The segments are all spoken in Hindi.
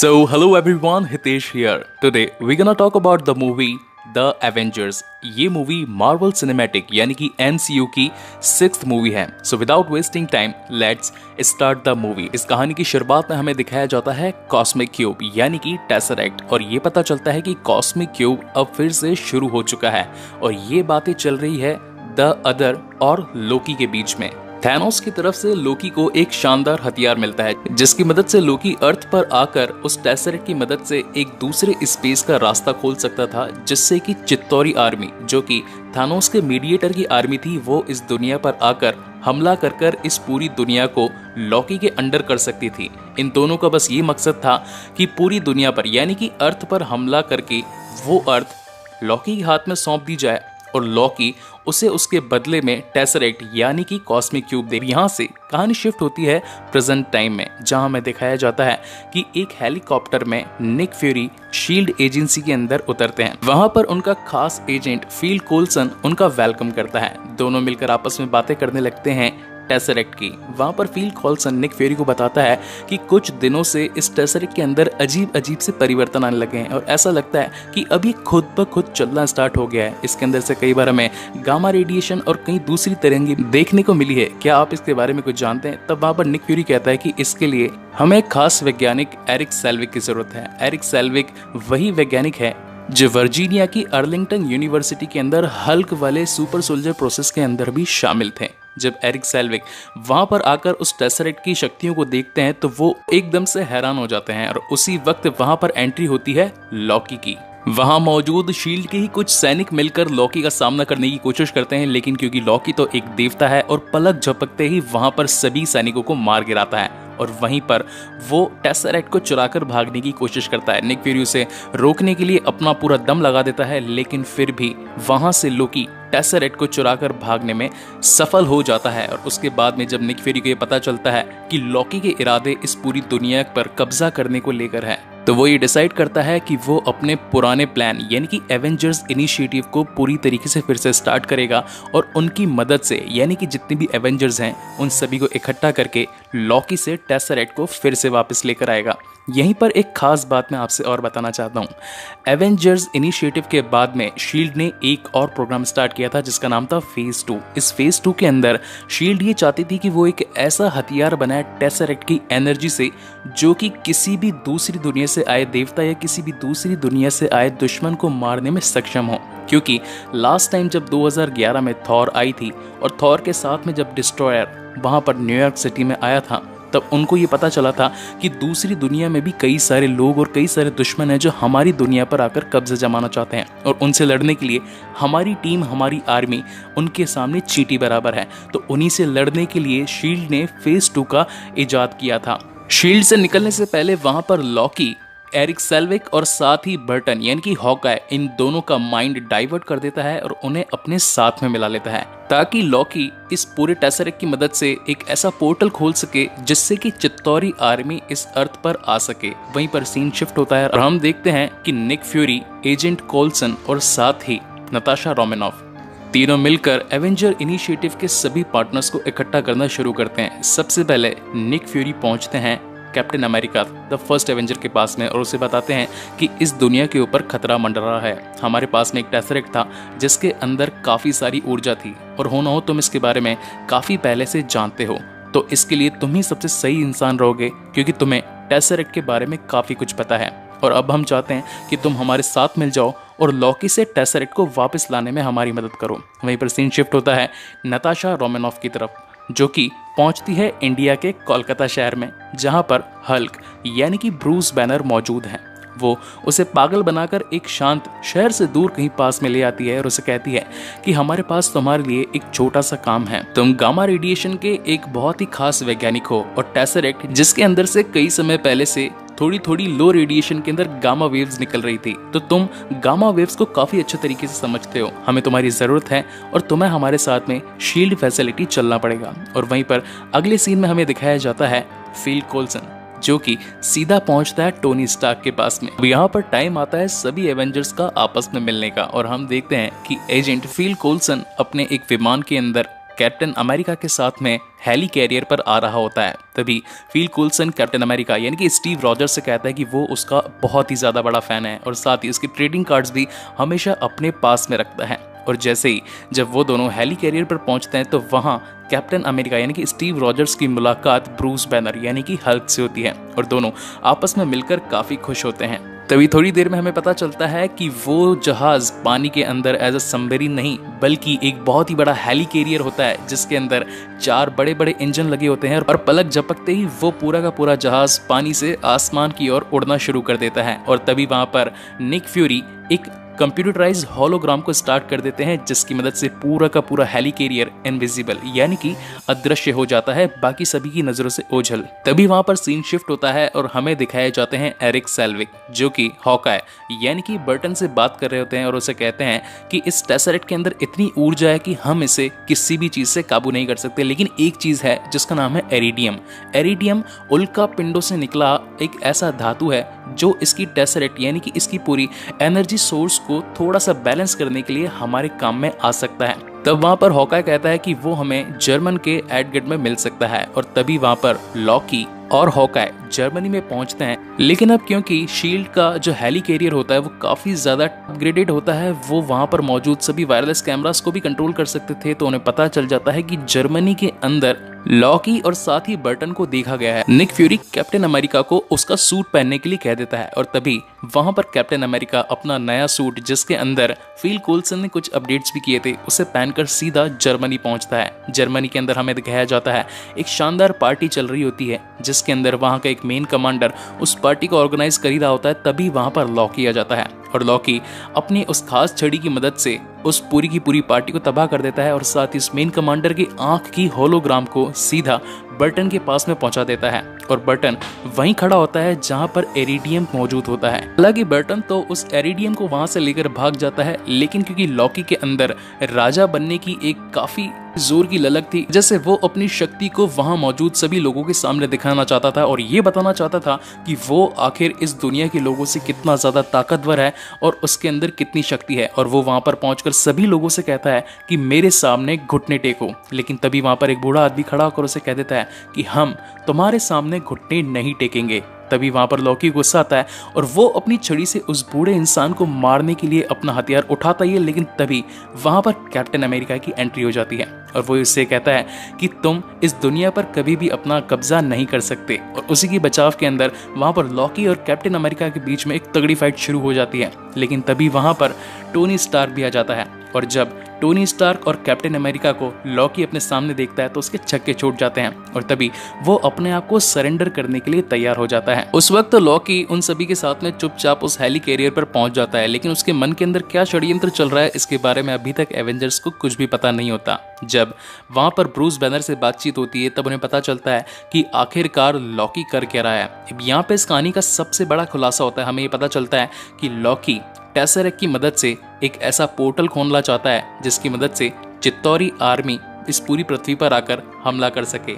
So, hello everyone, Hitesh here. Today, we're gonna talk about the movie The Avengers. ये मूवी मार्वल सिनेमैटिक यानी कि MCU की 6th मूवी है. So, without wasting time, let's start the movie. इस कहानी की शुरुआत में हमें दिखाया जाता है कॉस्मिक क्यूब यानी कि टेसरेक्ट और ये पता चलता है कि कॉस्मिक क्यूब अब फिर से शुरू हो चुका है और ये बातें चल रही है द अदर और लोकी के बीच में. थैनोस की तरफ से लोकी को एक शानदार हथियार मिलता है जिसकी मदद से लोकी अर्थ पर आकर उस टेसरेक्ट की मदद से एक दूसरे स्पेस का रास्ता खोल सकता था जिससे कि चित्तौरी आर्मी जो कि थैनोस के मीडिएटर की आर्मी थी वो इस दुनिया पर आकर हमला कर इस पूरी दुनिया को लोकी के अंडर कर सकती थी. इन दोनों का बस ये मकसद था कि पूरी दुनिया पर यानी कि अर्थ पर हमला करके वो अर्थ लोकी के हाथ में सौंप दी जाए और लोकी उसे उसके बदले में टेसरेक्ट यानी कि कॉस्मिक क्यूब दे. यहाँ से कहानी शिफ्ट होती है प्रेजेंट टाइम में जहाँ हमें दिखाया जाता है कि एक हेलीकॉप्टर में निक फ्यूरी शील्ड एजेंसी के अंदर उतरते हैं. वहां पर उनका खास एजेंट फील कोल्सन उनका वेलकम करता है. दोनों मिलकर आपस में बातें करने लगते हैं टेसरेक्ट की. वहां पर फील कोल्सन निक फ्यूरी को बताता है कि कुछ दिनों से इस टेसरेक्ट के अंदर अजीब से परिवर्तन आने लगे हैं और ऐसा लगता है कि अब ये खुद ब खुद चलना स्टार्ट हो गया है. इसके अंदर से कई बार हमें गामा रेडिएशन और कई दूसरी तरंगे देखने को मिली है. क्या आप इसके बारे में कुछ जानते हैं? तब वहां पर निक फ्यूरी कहता है कि इसके लिए हमें एक खास वैज्ञानिक एरिक सेल्विक की जरूरत है. एरिक सेल्विक वही वैज्ञानिक है जो वर्जीनिया की अर्लिंगटन यूनिवर्सिटी के अंदर हल्क वाले सुपर सोल्जर प्रोसेस के अंदर भी शामिल थे. जब एरिक सेल्विक वहां पर आकर उस टेसरेक्ट की शक्तियों को देखते हैं तो वो एकदम से हैरान हो जाते हैं और उसी वक्त वहां पर एंट्री होती है लोकी की. वहां मौजूद शील्ड के ही कुछ सैनिक मिलकर लोकी का सामना करने की कोशिश करते हैं लेकिन क्योंकि लोकी तो एक देवता है और पलक झपकते ही वहां पर सभी सैनिकों को मार गिराता है और वहीं पर वो टेसरेक्ट को चुराकर भागने की कोशिश करता है. निक फ्यूरी उसे रोकने के लिए अपना पूरा दम लगा देता है लेकिन फिर भी वहां से लोकी टेसरेक्ट को चुराकर भागने में सफल हो जाता है. और उसके बाद में जब निक फ्यूरी को ये पता चलता है कि लोकी के इरादे इस पूरी दुनिया पर कब्जा करने को लेकर है तो वो ये डिसाइड करता है कि वो अपने पुराने प्लान यानी कि एवेंजर्स इनिशिएटिव को पूरी तरीके से फिर से स्टार्ट करेगा और उनकी मदद से यानी कि जितने भी एवेंजर्स हैं उन सभी को इकट्ठा करके लोकी से टेसरेक्ट को फिर से वापस लेकर आएगा. यहीं पर एक खास बात मैं आपसे और बताना चाहता हूँ. एवेंजर्स इनिशिएटिव के बाद में शील्ड ने एक और प्रोग्राम स्टार्ट किया था जिसका नाम था फेज 2. इस फेज 2 के अंदर शील्ड ये चाहती थी कि वो एक ऐसा हथियार बनाए टेसरेक्ट की एनर्जी से जो कि किसी भी दूसरी दुनिया से आए देवता या किसी भी दूसरी दुनिया से आए दुश्मन को मारने में सक्षम हो. क्योंकि लास्ट टाइम जब 2011 में थॉर आई थी और थॉर के साथ में जब डिस्ट्रॉयर वहां पर न्यूयॉर्क सिटी में आया था तब उनको ये पता चला था कि दूसरी दुनिया में भी कई सारे लोग और कई सारे दुश्मन हैं जो हमारी दुनिया पर आकर कब्जा जमाना चाहते हैं और उनसे लड़ने के लिए हमारी टीम हमारी आर्मी उनके सामने चींटी बराबर है. तो उन्हीं से लड़ने के लिए शील्ड ने फेज 2 का इजाद किया था. शील्ड से निकलने से पहले वहां पर लोकी एरिक सेल्विक और साथ ही बर्टन यानी कि हॉकाय इन दोनों का माइंड डाइवर्ट कर देता है और उन्हें अपने साथ में मिला लेता है ताकि लोकी इस पूरे टेसरेक्ट की मदद से एक ऐसा पोर्टल खोल सके जिससे कि चित्तौरी आर्मी इस अर्थ पर आ सके. वहीं पर सीन शिफ्ट होता है और हम देखते हैं कि निक फ्यूरी, एजेंट कोल्सन और साथ ही नताशा रोमानोफ तीनों मिलकर एवेंजर इनिशिएटिव के सभी पार्टनर्स को इकट्ठा करना शुरू करते हैं. सबसे पहले निक फ्यूरी पहुंचते हैं captain America the first Avenger के पास में और उसे बताते हैं कि इस दुनिया के ऊपर खतरा मंडरा रहा है. हमारे पास में एक टेसरेक्ट था जिसके अंदर काफ़ी सारी ऊर्जा थी और हो ना हो तुम इसके बारे में काफ़ी पहले से जानते हो तो इसके लिए तुम ही सबसे सही इंसान रहोगे क्योंकि तुम्हें टेसरेक्ट के बारे में काफ़ी कुछ पता है और अब हम चाहते हैं कि तुम हमारे साथ मिल जाओ और लोकी से टेसरेक्ट को वापस लाने में हमारी मदद करो. वहीं पर सीन शिफ्ट होता है नताशा रोमानोफ की तरफ जो कि पहुंचती है इंडिया के कोलकाता शहर में जहां पर हल्क यानी कि ब्रूस बैनर मौजूद हैं. वो उसे पागल बनाकर एक शांत शहर से दूर कहीं पास में ले आती है और उसे कहती है कि हमारे पास तुम्हारे लिए एक छोटा सा काम है. तुम गामा रेडिएशन के एक बहुत ही खास वैज्ञानिक हो और टेसरेक्ट जिसके अंदर से कई समय पहले से थोड़ी लो रेडिएशन के अंदर गामा वेव्स निकल रही थी तो तुम गामा वेव्स को काफी अच्छे तरीके से समझते हो. हमें तुम्हारी जरूरत है और तुम्हें हमारे साथ में शील्ड फैसिलिटी चलना पड़ेगा. और वहीं पर अगले सीन में हमें दिखाया जाता है फील कोल्सन जो कि सीधा पहुंचता है टोनी स्टार्क के पास में. यहाँ पर टाइम आता है सभी एवेंजर्स का आपस में मिलने का और हम देखते हैं कि एजेंट फील कोल्सन अपने एक विमान के अंदर कैप्टन अमेरिका के साथ में हेली कैरियर पर आ रहा होता है, तभी फिल कोल्सन कैप्टन अमेरिका यानी कि स्टीव रॉजर्स से कहता है कि वो उसका बहुत ही ज़्यादा बड़ा फ़ैन है और साथ ही उसकी ट्रेडिंग कार्ड्स भी हमेशा अपने पास में रखता है। और जैसे ही जब वो दोनों हेली कैरियर पर पहुंचते हैं तो वहाँ कैप्टन अमेरिका यानी कि स्टीव रॉजर्स की मुलाकात ब्रूस बैनर यानी कि हल्क से होती है और दोनों आपस में मिलकर काफ़ी खुश होते हैं। तभी थोड़ी देर में हमें पता चलता है कि वो जहाज पानी के अंदर एज अ सबमरीन नहीं बल्कि एक बहुत ही बड़ा हेली कैरियर होता है जिसके अंदर 4 बड़े बड़े इंजन लगे होते हैं और पलक झपकते ही वो पूरा का पूरा जहाज पानी से आसमान की ओर उड़ना शुरू कर देता है। और तभी वहां पर निक फ्यूरी एक कंप्यूटराइज्ड होलोग्राम को स्टार्ट कर देते हैं जिसकी मदद से पूरा का पूरा हेली कैरियर इनविजिबल यानी कि अदृश्य हो जाता है, बाकी सभी की नजरों से ओझल। तभी वहां पर सीन शिफ्ट होता है और हमें दिखाए जाते हैं एरिक सेल्विक जो कि हॉकाय यानी कि बर्टन से बात कर रहे होते हैं और उसे कहते हैं कि इस टेसरेट के अंदर इतनी ऊर्जा है कि हम इसे किसी भी चीज से काबू नहीं कर सकते, लेकिन एक चीज है जिसका नाम है एरिडियम। एरिडियम उल्का पिंडों से निकला एक ऐसा धातु है जो इसकी टेसरेट यानी कि इसकी पूरी एनर्जी सोर्स को थोड़ा सा बैलेंस करने के लिए हमारे काम में आ सकता है। तब वहां पर हॉकाय कहता है कि वो हमें जर्मन के एडगेट में मिल सकता है और तभी वहां पर लॉकी और हॉकाय जर्मनी में पहुंचते हैं। लेकिन अब क्योंकि शील्ड का जो हेली कैरियर होता है वो काफी ज्यादा अपग्रेडेड होता है, वो वहां पर मौजूद सभी वायरलेस कैमरास को भी कंट्रोल कर सकते थे, तो उन्हें पता चल जाता है कि जर्मनी के अंदर लॉकी और साथ ही बर्टन को देखा गया है। निक फ्यूरी कैप्टन अमेरिका को उसका सूट पहनने के लिए कह देता है और तभी वहां पर कैप्टन अमेरिका अपना नया सूट जिसके अंदर फिल कोल्सन ने कुछ अपडेट्स भी किए थे उसे पहनकर सीधा जर्मनी पहुंचता है। जर्मनी के अंदर हमें दिखाया जाता है एक शानदार पार्टी चल रही होती है जिसके अंदर वहां का एक मेन कमांडर उस पार्टी को ऑर्गेनाइज कर ही रहा होता है। तभी वहां पर लॉकी आ जाता है और लॉकी अपनी उस खास छड़ी की मदद से उस पूरी की पूरी पार्टी को तबाह कर देता है और साथ ही इस मेन कमांडर की आंख की होलोग्राम को सीधा बर्टन के पास में पहुंचा देता है और बर्टन वहीं खड़ा होता है जहां पर एरिडियम मौजूद होता है। हालांकि बर्टन तो उस एरिडियम को वहां से लेकर भाग जाता है, लेकिन क्योंकि लॉकी के अंदर राजा बनने की एक काफी जोर की ललक थी, जैसे वो अपनी शक्ति को वहां मौजूद सभी लोगों के सामने दिखाना चाहता था और ये बताना चाहता था कि वो आखिर इस दुनिया के लोगों से कितना ज्यादा ताकतवर है और उसके अंदर कितनी शक्ति है। और वो वहां पर पहुंचकर सभी लोगों से कहता है कि मेरे सामने घुटने टेको। लेकिन तभी वहां पर एक बूढ़ा आदमी खड़ा होकर उसे कह देता है कि हम तुम्हारे सामने घुटने नहीं टेकेंगे। तभी वहां पर लॉकी गुस्सा आता है और वो अपनी छड़ी से उस बूढ़े इंसान को मारने के लिए अपना हथियार उठाता ही है, लेकिन तभी वहां पर कैप्टन अमेरिका की एंट्री हो जाती है और वो इससे कहता है कि तुम इस दुनिया पर कभी भी अपना कब्जा नहीं कर सकते। और उसी की बचाव के अंदर वहां पर लॉकी और कैप्टन अमेरिका के बीच में एक तगड़ी फाइट शुरू हो जाती है। लेकिन तभी वहां पर टोनी स्टार्क भी आ जाता है और जब टोनी स्टार्क और कैप्टन अमेरिका को लॉकी अपने सामने देखता है तो उसके छक्के छूट जाते हैं और तभी वो अपने आप को सरेंडर करने के लिए तैयार हो जाता है। उस वक्त लॉकी उन सभी के साथ में चुपचाप उस हेली कैरियर पर पहुंच जाता है, लेकिन उसके मन के अंदर क्या षड्यंत्र चल रहा है इसके बारे में अभी तक एवेंजर्स को कुछ भी पता नहीं होता। जब वहां पर ब्रूस बैनर से बातचीत होती है तब उन्हें पता चलता है कि आखिरकार लॉकी कर क्या रहा है। अब यहाँ पे इस कहानी का सबसे बड़ा खुलासा होता है, हमें ये पता चलता है कि लॉकी टेसरेट की मदद से एक ऐसा पोर्टल खोलना चाहता है जिसकी मदद से चित्तौरी आर्मी इस पूरी पृथ्वी पर आकर हमला कर सके।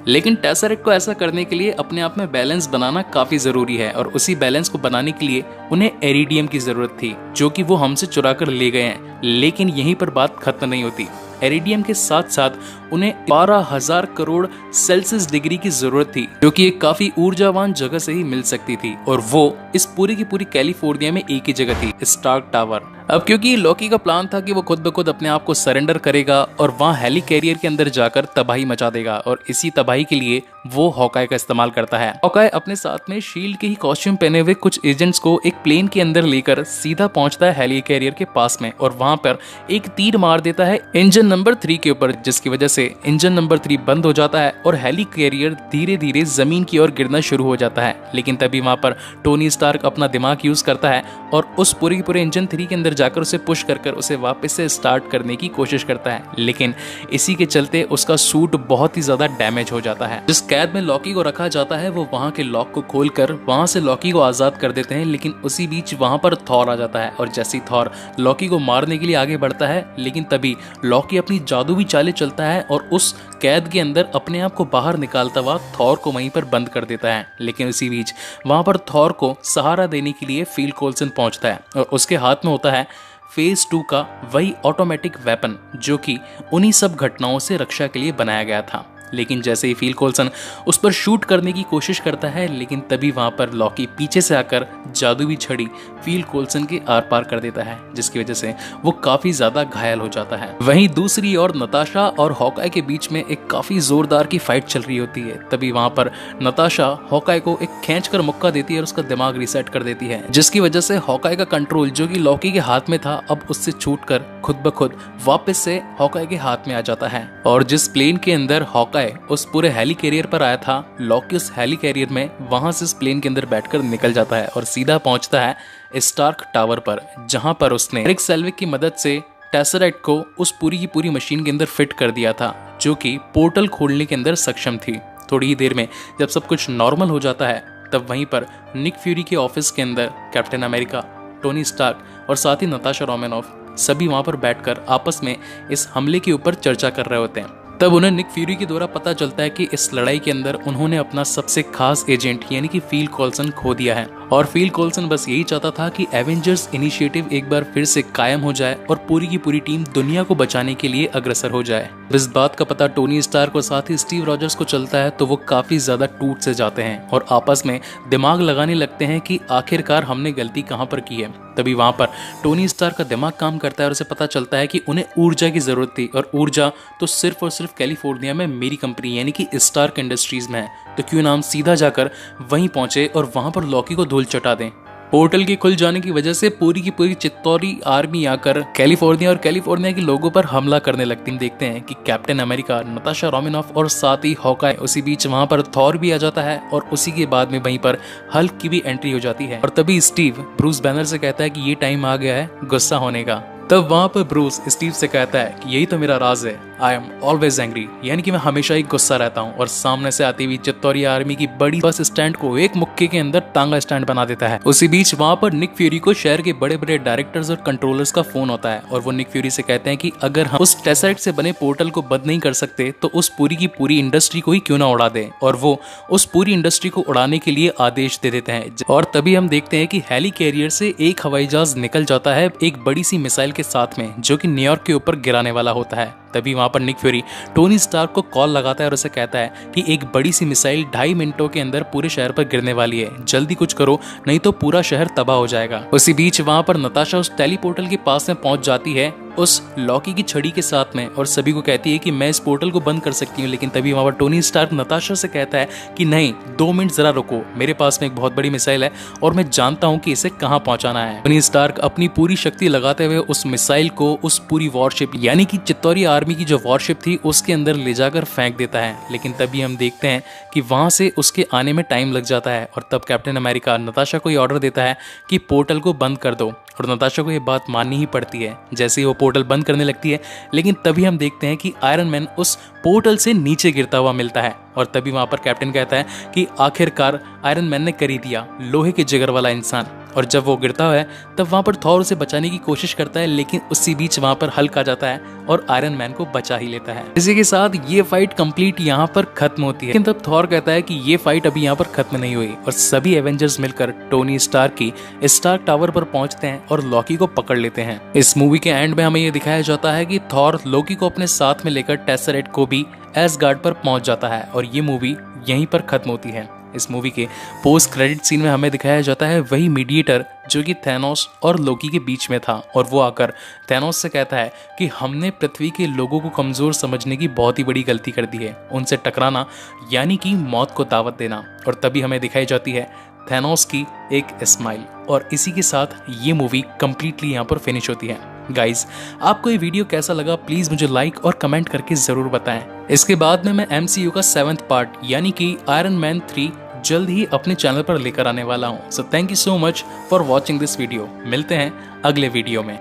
लेकिन टेसरेट को ऐसा करने के लिए अपने आप में बैलेंस बनाना काफी जरूरी है और उसी बैलेंस को बनाने के लिए उन्हें एरिडियम की जरूरत थी जो कि वो हमसे चुरा कर ले गए हैं। लेकिन यहीं पर बात खत्म नहीं होती। एरिडियम के साथ साथ उन्हें 12,000 करोड़ सेल्सियस डिग्री की जरूरत थी जो कि एक काफी ऊर्जावान जगह से ही मिल सकती थी और वो इस पूरी की पूरी कैलिफोर्निया में एक ही जगह थी, स्टार्क टावर। अब क्योंकि लॉकी का प्लान था कि वो खुद ब खुद अपने आप को सरेंडर करेगा और वहां हेली कैरियर के अंदर जाकर तबाही मचा देगा और इसी तबाही के लिए वो हॉकाय का इस्तेमाल करता है। हॉकाय अपने साथ में शील्ड के ही कॉस्ट्यूम पहने हुए कुछ एजेंट्स को एक प्लेन के अंदर लेकर सीधा पहुंचता है हेली कैरियर के पास में और वहां पर एक तीर मार देता है इंजन नंबर 3 के ऊपर, जिसकी वजह से इंजन नंबर 3 बंद हो जाता है और हेली कैरियर धीरे धीरे जमीन की ओर गिरना शुरू हो जाता है। लेकिन तभी वहां पर टोनी स्टार्क अपना दिमाग यूज करता है और उस पूरे इंजन 3 के अंदर जाकर उसे पुश कर उसे वापस से स्टार्ट करने की कोशिश करता है। लेकिन इसी के चलते उसका सूट बहुत ही ज्यादा डैमेज हो जाता है। जिस कैद में लॉकी को रखा जाता है वो वहां के लॉक को खोलकर वहां से लॉकी को आजाद कर देते हैं। लेकिन उसी बीच वहां पर थॉर आ जाता है और जैसे ही थॉर लॉकी को मारने के लिए आगे बढ़ता है, लेकिन तभी लॉकी अपनी जादुई चालें चलता है और उस कैद के अंदर अपने आप को बाहर निकालता हुआ थॉर को वहीं पर बंद कर देता है। लेकिन उसी बीच वहां पर थॉर को सहारा देने के लिए फिल कोल्सन पहुंचता है और उसके हाथ में होता है फेज 2 का वही ऑटोमेटिक वेपन जो कि उन्हीं सब घटनाओं से रक्षा के लिए बनाया गया था। लेकिन जैसे ही फिल कोल्सन उस पर शूट करने की कोशिश करता है, लेकिन तभी वहां पर लॉकी पीछे से आकर जादुई छड़ी फिल कोल्सन के आर पार कर देता है, जिसकी वजह से वो काफी ज्यादा घायल हो जाता है। वहीं दूसरी ओर नताशा और हॉकाई के बीच में एक काफी जोरदार की फाइट चल रही होती है। तभी वहां पर नताशा हॉकाई को एक खींच कर मुक्का देती है और उसका दिमाग रिसेट कर देती है, जिसकी वजह से हॉकाई का कंट्रोल जो कि लॉकी के हाथ में था अब उससे छूट कर खुद ब खुद वापस से हॉकाई के हाथ में आ जाता है। और जिस प्लेन के अंदर हॉकाई उस पूरे हेली कैरियर पर आया था, लॉकी उस हेली कैरियर में वहां से इस प्लेन के अंदर बैठकर निकल जाता है और सीधा पहुंचता है स्टार्क टावर पर, जहां पर उसने रिक सेल्विक की मदद से टेसरेक्ट को उस पूरी की पूरी मशीन के अंदर फिट कर दिया था, जो कि पोर्टल खोलने के अंदर सक्षम थी। थोड़ी ही देर में जब सब कुछ नॉर्मल हो जाता है, तब वहीं पर निक फ्यूरी के ऑफिस के अंदर कैप्टन अमेरिका, टोनी स्टार्क और साथ ही नताशा रोमानोफ सभी वहां पर बैठकर आपस में इस हमले के ऊपर चर्चा कर रहे होते हैं। तब उन्हें निक फ्यूरी के द्वारा पता चलता है कि इस लड़ाई के अंदर उन्होंने अपना सबसे खास एजेंट यानी कि फिल कोल्सन खो दिया है, और फिल कोल्सन बस यही चाहता था कि एवेंजर्स इनिशिएटिव एक बार फिर से कायम हो जाए और पूरी की पूरी टीम दुनिया को बचाने के लिए अग्रसर हो जाए। इस बात का पता टोनी स्टार्क और साथ ही स्टीव रॉजर्स को चलता है, तो वो काफी ज्यादा टूट से जाते हैं और आपस में दिमाग लगाने लगते हैं कि आखिरकार हमने गलती कहां पर की है। तभी वहां पर टोनी स्टार्क का दिमाग काम करता है और उसे पता चलता है कि उन्हें ऊर्जा की जरूरत थी, और ऊर्जा तो सिर्फ और सिर्फ कैलिफोर्निया में मेरी कंपनी यानी कि स्टार्क इंडस्ट्रीज में है, तो क्यों ना हम सीधा जाकर वहीं पहुंचे और वहां पर लॉकी को धूल चटा दें। पोर्टल के खुल जाने की वजह से पूरी की पूरी चित्तौरी आर्मी आकर कैलिफोर्निया और कैलिफोर्निया के लोगों पर हमला करने लगती है। देखते हैं कि कैप्टन अमेरिका, नताशा रोमानोफ और साथ ही हॉकाई, उसी बीच वहां पर थॉर भी आ जाता है और उसी के बाद में वहीं पर हल्क की भी एंट्री हो जाती है। और तभी स्टीव ब्रूस बैनर से कहता है कि ये टाइम आ गया है गुस्सा होने का। तब वहां पर ब्रूस स्टीव से कहता है कि यही तो मेरा राज है, आई एम ऑलवेज एंग्री, यानी कि मैं हमेशा ही गुस्सा रहता हूँ। और सामने से आती हुई चित्तौरी आर्मी की बड़ी बस स्टैंड को एक मुक्के के अंदर टांगा स्टैंड बना देता है। उसी बीच वहां पर निक फ्यूरी को शहर के बड़े बड़े डायरेक्टर्स और कंट्रोलर्स का फोन होता है, और वो निक फ्यूरी से कहते हैं कि अगर हम उस टेसरेक्ट से बने पोर्टल को बंद नहीं कर सकते तो उस पूरी की पूरी इंडस्ट्री को ही क्यों ना उड़ा दें। और वो उस पूरी इंडस्ट्री को उड़ाने के लिए आदेश दे देते हैं। और तभी हम देखते हैं कि हेली कैरियर से एक हवाई जहाज निकल जाता है एक बड़ी सी मिसाइल के साथ में, जो कि न्यूयॉर्क के ऊपर गिराने वाला होता है। तभी वहां पर निक फ्यूरी टोनी स्टार्क को कॉल लगाता है और उसे कहता है कि एक बड़ी सी मिसाइल 2.5 मिनटों के अंदर पूरे शहर पर गिरने वाली है, जल्दी कुछ करो नहीं तो पूरा शहर तबाह हो जाएगा। उसी बीच वहां पर नताशा उस टेलीपोर्टल के पास में पहुंच जाती है उस लॉकी की छड़ी के साथ में, और सभी को कहती है कि मैं इस पोर्टल को बंद कर सकती हूँ। लेकिन तभी वहां पर टोनी स्टार्क नताशा से कहता है कि नहीं, 2 मिनट जरा रुको, मेरे पास में एक बहुत बड़ी मिसाइल है और मैं जानता हूँ कि इसे कहाँ पहुंचाना है। टोनी स्टार्क अपनी पूरी शक्ति लगाते हुए उस मिसाइल को उस पूरी वॉरशिप यानी कि चित्तौरी आर्मी की जो वॉरशिप थी उसके अंदर ले जाकर फेंक देता है। लेकिन तभी हम देखते हैं कि वहां से उसके आने में टाइम लग जाता है, और तब कैप्टन अमेरिका नताशा को ये ऑर्डर देता है कि पोर्टल को बंद कर दो, और नताशा को ये बात माननी ही पड़ती है। जैसे ही वो पोर्टल बंद करने लगती है, लेकिन तभी हम देखते हैं कि आयरन मैन उस पोर्टल से नीचे गिरता हुआ मिलता है, और तभी वहां पर कैप्टन कहता है कि आखिरकार आयरन मैन ने कर ही दिया, लोहे के जिगर वाला इंसान। और जब वो गिरता है तब वहां पर थॉर उसे बचाने की कोशिश करता है, लेकिन उसी बीच वहां पर हल्क आ जाता है और आयरन मैन को बचा ही लेता है। इसी के साथ ये फाइट कंप्लीट यहाँ पर खत्म होती है। लेकिन तब थॉर कहता है कि ये फाइट अभी यहाँ पर खत्म नहीं हुई, और सभी एवेंजर्स मिलकर टोनी स्टार्क की स्टार्क टावर पर पहुंचते हैं और लॉकी को पकड़ लेते हैं। इस मूवी के एंड में हमें ये दिखाया जाता है कि थॉर लोकी को अपने साथ में लेकर टेसरेक्ट को भी एसगार्ड पर पहुंच जाता है, और ये मूवी यहीं पर खत्म होती है। इस मूवी के पोस्ट क्रेडिट सीन में हमें दिखाया जाता है वही मीडिएटर जो कि थैनोस और लोकी के बीच में था, और वो आकर थैनोस से कहता है कि हमने पृथ्वी के लोगों को कमजोर समझने की बहुत ही बड़ी गलती कर दी है, उनसे टकराना यानी कि मौत को दावत देना। और तभी हमें दिखाई जाती है थैनोस की एक स्माइल, और इसी के साथ ये मूवी कंप्लीटली यहाँ पर फिनिश होती है। गाइज, आपको ये वीडियो कैसा लगा प्लीज मुझे लाइक और कमेंट करके जरूर बताएं। इसके बाद में मैं MCU का 7th पार्ट यानी कि आयरन मैन 3 जल्द ही अपने चैनल पर लेकर आने वाला हूँ। So thank you so much for watching this video. मिलते हैं अगले वीडियो में।